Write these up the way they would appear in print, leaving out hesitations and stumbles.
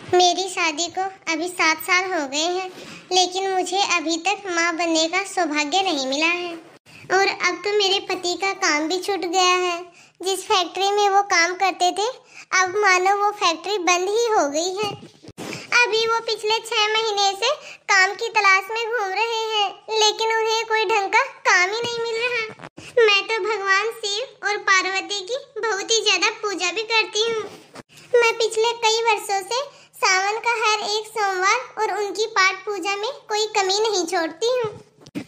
मेरी शादी को अभी 7 साल हो गए हैं, लेकिन मुझे अभी तक माँ बनने का सौभाग्य नहीं मिला है। और अब तो मेरे पति का काम भी छूट गया है। जिस फैक्ट्री में वो काम करते थे, अब मानो वो फैक्ट्री बंद ही हो गई है। अभी वो पिछले 6 महीने से काम की तलाश में घूम रहे हैं, लेकिन उन्हें कोई ढंग का काम ही नहीं मिल रहा। मैं तो भगवान शिव और पार्वती की बहुत ही ज्यादा पूजा भी करती हूँ। मैं पिछले कई वर्षों से सावन का हर एक सोमवार और उनकी पाठ पूजा में कोई कमी नहीं छोड़ती हूँ।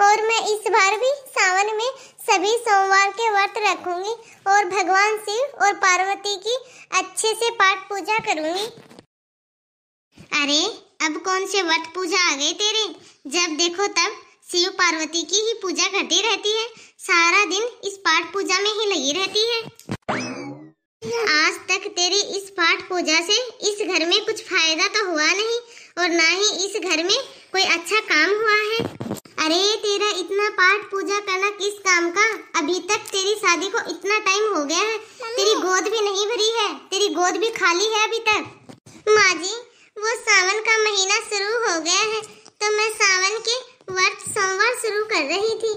और मैं इस बार भी सावन में सभी सोमवार के व्रत रखूंगी और भगवान शिव और पार्वती की अच्छे से पाठ पूजा करूंगी। अरे अब कौन से व्रत पूजा आ गए तेरे? जब देखो तब शिव पार्वती की ही पूजा करती रहती है, सारा दिन इस पाठ पूजा में ही लगी रहती है। आज तक तेरी इस पाठ पूजा से इस घर में कुछ फायदा तो हुआ नहीं और ना ही इस घर में कोई अच्छा काम हुआ है। अरे तेरा इतना पाठ पूजा करना किस काम का? अभी तक तेरी शादी को इतना टाइम हो गया है, तेरी गोद भी नहीं भरी है, तेरी गोद भी खाली है अभी तक। माँ जी, वो सावन का महीना शुरू हो गया है तो मैं सावन के व्रत सोमवार शुरू कर रही थी।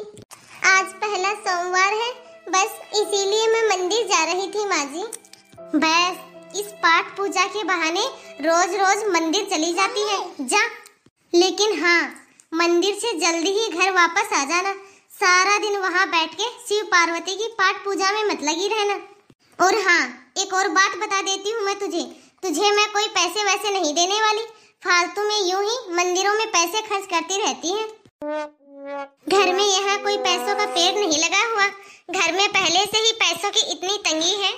आज पहला सोमवार है, बस इसीलिए मैं मंदिर जा रही थी माँ जी। बस इस पाठ पूजा के बहाने रोज रोज मंदिर चली जाती है जा। लेकिन हाँ, मंदिर से जल्दी ही घर वापस आ जाना। सारा दिन वहाँ बैठ के शिव पार्वती की पाठ पूजा में मत लगी रहना। और हाँ, एक और बात बता देती हूँ मैं तुझे मैं कोई पैसे वैसे नहीं देने वाली। फालतू में यूं ही मंदिरों में पैसे खर्च करती रहती है। घर में यहाँ कोई पैसों का पेड़ नहीं लगा हुआ। घर में पहले से ही पैसों की इतनी तंगी है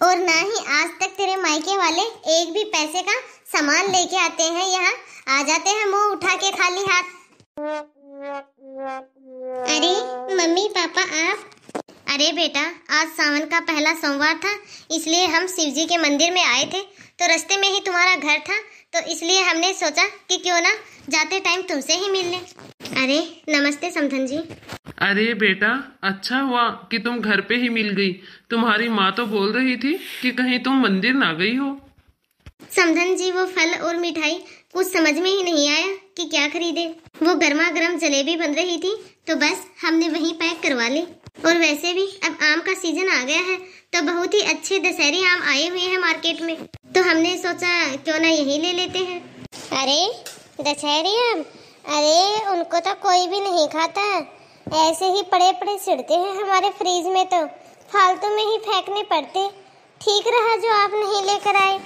और ना ही आज तक तेरे मायके वाले एक भी पैसे का सामान लेके आते हैं। यहाँ आ जाते हैं मुंह उठा के खाली हाथ। अरे मम्मी पापा आप? अरे बेटा, आज सावन का पहला सोमवार था, इसलिए हम शिव जी के मंदिर में आए थे। तो रास्ते में ही तुम्हारा घर था, तो इसलिए हमने सोचा कि क्यों ना जाते टाइम तुमसे ही मिल लें। अरे नमस्ते समधन जी। अरे बेटा, अच्छा हुआ कि तुम घर पे ही मिल गई। तुम्हारी माँ तो बोल रही थी कि कहीं तुम मंदिर ना गई हो। समधन जी, वो फल और मिठाई कुछ समझ में ही नहीं आया कि क्या खरीदे। वो गर्मा गर्म जलेबी बन रही थी तो बस हमने वहीं पैक करवा ली। और वैसे भी अब आम का सीजन आ गया है तो बहुत ही अच्छे दशहरी आम आए हुए हैं मार्केट में, तो हमने सोचा क्यों ना यही ले लेते हैं। अरे दशहरी आम? अरे उनको तो कोई भी नहीं खाता, ऐसे ही पड़े पड़े सिड़ते हैं हमारे फ्रीज में, तो फालतू में ही फेंकने पड़ते। ठीक रहा जो आप नहीं लेकर आए।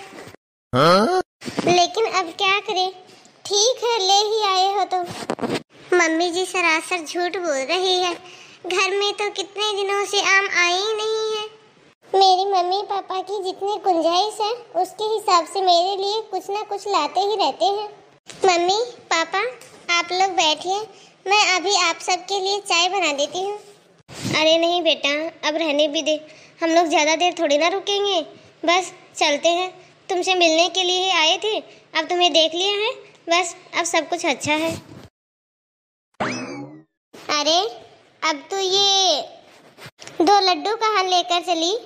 लेकिन अब क्या करें, ठीक है ले ही आए हो तो। मम्मी जी सरासर झूठ बोल रही है, घर में तो कितने दिनों से आम आए ही नहीं है। मेरी मम्मी पापा की जितनी गुंजाइश है उसके हिसाब से मेरे लिए कुछ ना कुछ लाते ही रहते हैं। मम्मी पापा आप लोग बैठिए, मैं अभी आप सबके लिए चाय बना देती हूँ। अरे नहीं बेटा, अब रहने भी दे, हम लोग ज़्यादा देर थोड़ी ना रुकेंगे, बस चलते हैं। तुमसे मिलने के लिए ही आए थे, अब तुम्हें देख लिया है, बस अब सब कुछ अच्छा है। अरे अब तो ये 2 लड्डू कहाँ लेकर चली?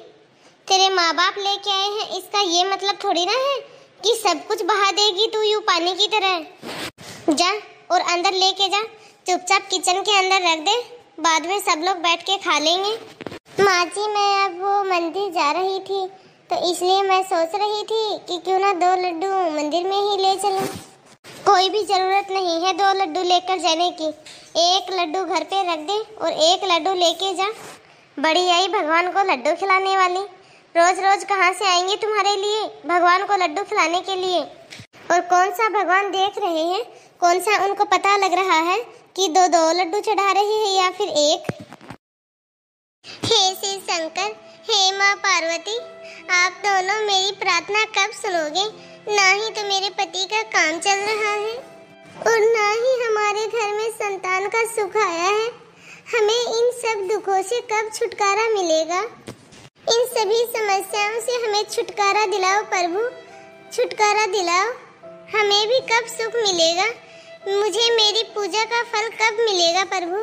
तेरे माँ बाप लेके आए हैं, इसका ये मतलब थोड़ी ना है कि सब कुछ बहा देगी तू यूं पानी की तरह। जा और अंदर लेके जा, चुपचाप किचन के अंदर रख दे, बाद में सब लोग बैठ के खा लेंगे। माँ जी, मैं अब वो मंदिर जा रही थी तो इसलिए मैं सोच रही थी कि क्यों ना 2 लड्डू मंदिर में ही ले चलूं। कोई भी जरूरत नहीं है 2 लड्डू लेकर जाने की, 1 लड्डू घर पे रख दे और 1 लड्डू लेके जा। बड़ी आई भगवान को लड्डू खिलाने वाली, रोज रोज कहाँ से आएंगे तुम्हारे लिए भगवान को लड्डू खिलाने के लिए? और कौन सा भगवान देख रहे हैं, कौन सा उनको पता लग रहा है कि 2 लड्डू चढ़ा रहे हैं या फिर 1? हे शिव शंकर, हे माँ पार्वती, आप दोनों मेरी प्रार्थना कब सुनोगे? ना ही तो मेरे पति का काम चल रहा है और ना ही हमारे घर में संतान का सुख आया है। हमें इन सब दुखों से कब छुटकारा मिलेगा? इन सभी समस्याओं से हमें छुटकारा दिलाओ प्रभु, छुटकारा दिलाओ। हमें भी कब सुख मिलेगा? मुझे मेरी पूजा का फल कब मिलेगा प्रभु?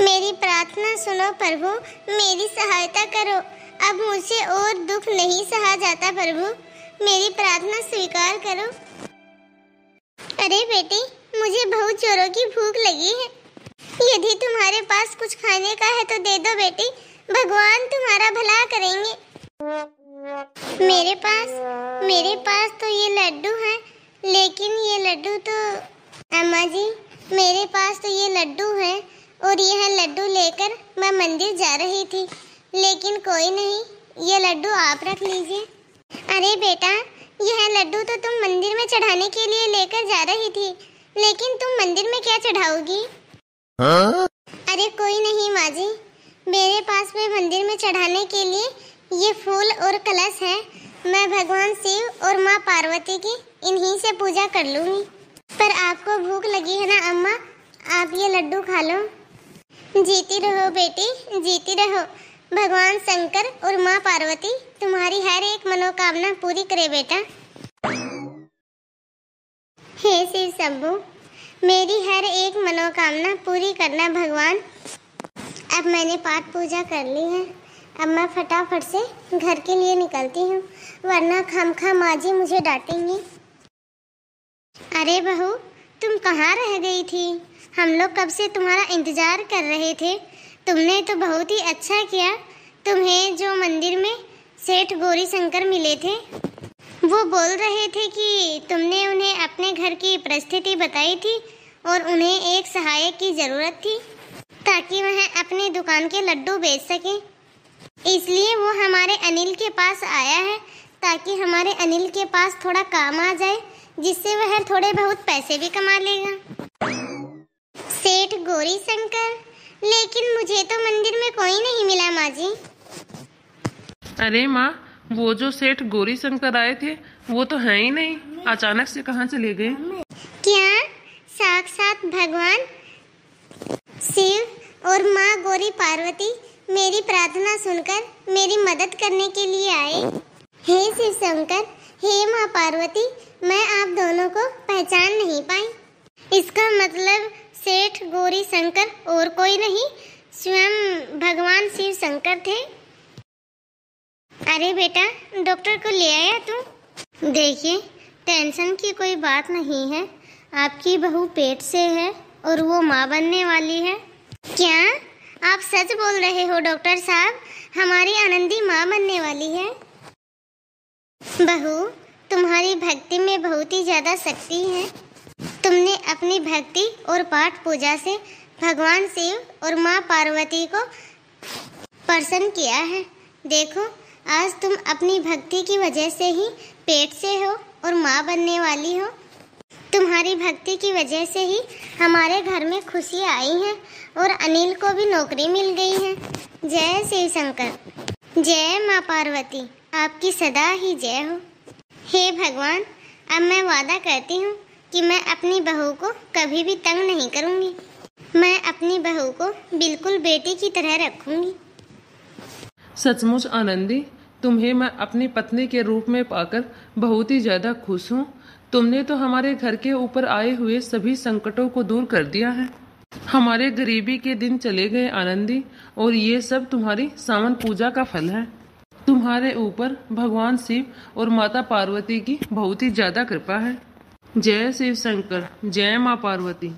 मेरी प्रार्थना सुनो प्रभु, मेरी सहायता करो। अब मुझसे और दुख नहीं सहा जाता प्रभु, मेरी प्रार्थना स्वीकार करो। अरे बेटी, मुझे बहुत जोरों की भूख लगी है। यदि तुम्हारे पास कुछ खाने का है तो दे दो बेटी, भगवान तुम्हारा भला करेंगे। मेरे पास तो ये लड्डू है, लेकिन ये लड्डू तो अम्मा जी, मेरे पास तो ये लड्डू है और यह लड्डू लेकर मैं मंदिर जा रही थी, लेकिन कोई नहीं, ये लड्डू आप रख लीजिए। अरे बेटा, यह लड्डू तो तुम मंदिर में चढ़ाने के लिए लेकर जा रही थी, लेकिन तुम मंदिर में क्या चढ़ाओगी? अरे कोई नहीं माँ जी, मेरे पास में मंदिर में चढ़ाने के लिए ये फूल और कलश है। मैं भगवान शिव और माँ पार्वती की इन्हीं से पूजा कर लूंगी। पर आपको भूख लगी है ना अम्मा, आप ये लड्डू खा लो। जीती रहो बेटी, जीती रहो। भगवान शंकर और माँ पार्वती तुम्हारी हर एक मनोकामना पूरी करे बेटा। हे शिव शंभू, मेरी हर एक मनोकामना पूरी करना भगवान। अब मैंने पाठ पूजा कर ली है, अब मैं फटाफट से घर के लिए निकलती हूँ, वरना खामखा माँ जी मुझे डांटेंगी। अरे बहू, तुम कहाँ रह गई थी? हम लोग कब से तुम्हारा इंतजार कर रहे थे। तुमने तो बहुत ही अच्छा किया। तुम्हें जो मंदिर में सेठ गौरी शंकर मिले थे, वो बोल रहे थे कि तुमने उन्हें अपने घर की परिस्थिति बताई थी और उन्हें एक सहायक की जरूरत थी ताकि वह अपनी दुकान के लड्डू बेच सके। इसलिए वो हमारे अनिल के पास आया है, ताकि हमारे अनिल के पास थोड़ा काम आ जाए, जिससे वह थोड़े बहुत पैसे भी कमा लेगा। सेठ गौरी शंकर, लेकिन मुझे तो मंदिर में कोई नहीं मिला माँ जी। अरे माँ, वो जो सेठ गौरी शंकर आए थे वो तो है ही नहीं, अचानक से कहाँ चले गए? क्या साक्षात भगवान शिव और माँ गौरी पार्वती मेरी प्रार्थना सुनकर मेरी मदद करने के लिए आए? हे शिव शंकर, हे माँ पार्वती, मैं आप दोनों को पहचान नहीं पाई। इसका मतलब सेठ गौरी शंकर और कोई नहीं, स्वयं भगवान शिव शंकर थे। अरे बेटा, डॉक्टर को ले आया तू? देखिए, टेंशन की कोई बात नहीं है, आपकी बहू पेट से है और वो माँ बनने वाली है। क्या आप सच बोल रहे हो डॉक्टर साहब? हमारी आनंदी माँ बनने वाली है। बहू, तुम्हारी भक्ति में बहुत ही ज्यादा शक्ति है। तुमने अपनी भक्ति और पाठ पूजा से भगवान शिव और माँ पार्वती को प्रसन्न किया है। देखो, आज तुम अपनी भक्ति की वजह से ही पेट से हो और माँ बनने वाली हो। तुम्हारी भक्ति की वजह से ही हमारे घर में खुशी आई है और अनिल को भी नौकरी मिल गई है। जय शिव शंकर, जय माँ पार्वती, आपकी सदा ही जय हो। हे भगवान, अब मैं वादा करती हूँ कि मैं अपनी बहू को कभी भी तंग नहीं करूँगी। मैं अपनी बहू को बिल्कुल बेटी की तरह रखूँगी। सचमुच आनंदी, तुम्हें मैं अपनी पत्नी के रूप में पाकर बहुत ही ज्यादा खुश हूँ। तुमने तो हमारे घर के ऊपर आए हुए सभी संकटों को दूर कर दिया है। हमारे गरीबी के दिन चले गए आनंदी, और ये सब तुम्हारी सावन पूजा का फल है। तुम्हारे ऊपर भगवान शिव और माता पार्वती की बहुत ही ज्यादा कृपा है। जय शिव शंकर, जय माँ पार्वती।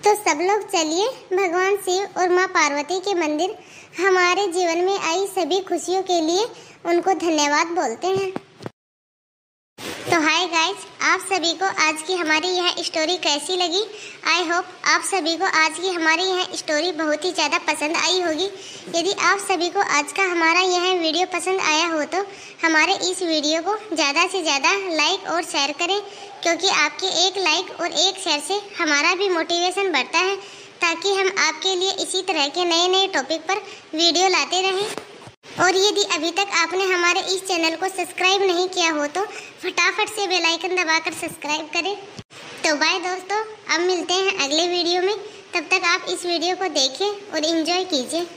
तो सब लोग चलिए भगवान शिव और माँ पार्वती के मंदिर हमारे जीवन में आई सभी खुशियों के लिए उनको धन्यवाद बोलते हैं। तो हाय गाइस, आप सभी को आज की हमारी यह स्टोरी कैसी लगी? आई होप आप सभी को आज की हमारी यह स्टोरी बहुत ही ज़्यादा पसंद आई होगी। यदि आप सभी को आज का हमारा यह वीडियो पसंद आया हो तो हमारे इस वीडियो को ज़्यादा से ज़्यादा लाइक और शेयर करें, क्योंकि आपके एक लाइक और एक शेयर से हमारा भी मोटिवेशन बढ़ता है, ताकि हम आपके लिए इसी तरह के नए नए टॉपिक पर वीडियो लाते रहें। और यदि अभी तक आपने हमारे इस चैनल को सब्सक्राइब नहीं किया हो तो फटाफट से बेल आइकन दबाकर सब्सक्राइब करें। तो बाय दोस्तों, अब मिलते हैं अगले वीडियो में। तब तक आप इस वीडियो को देखें और एंजॉय कीजिए।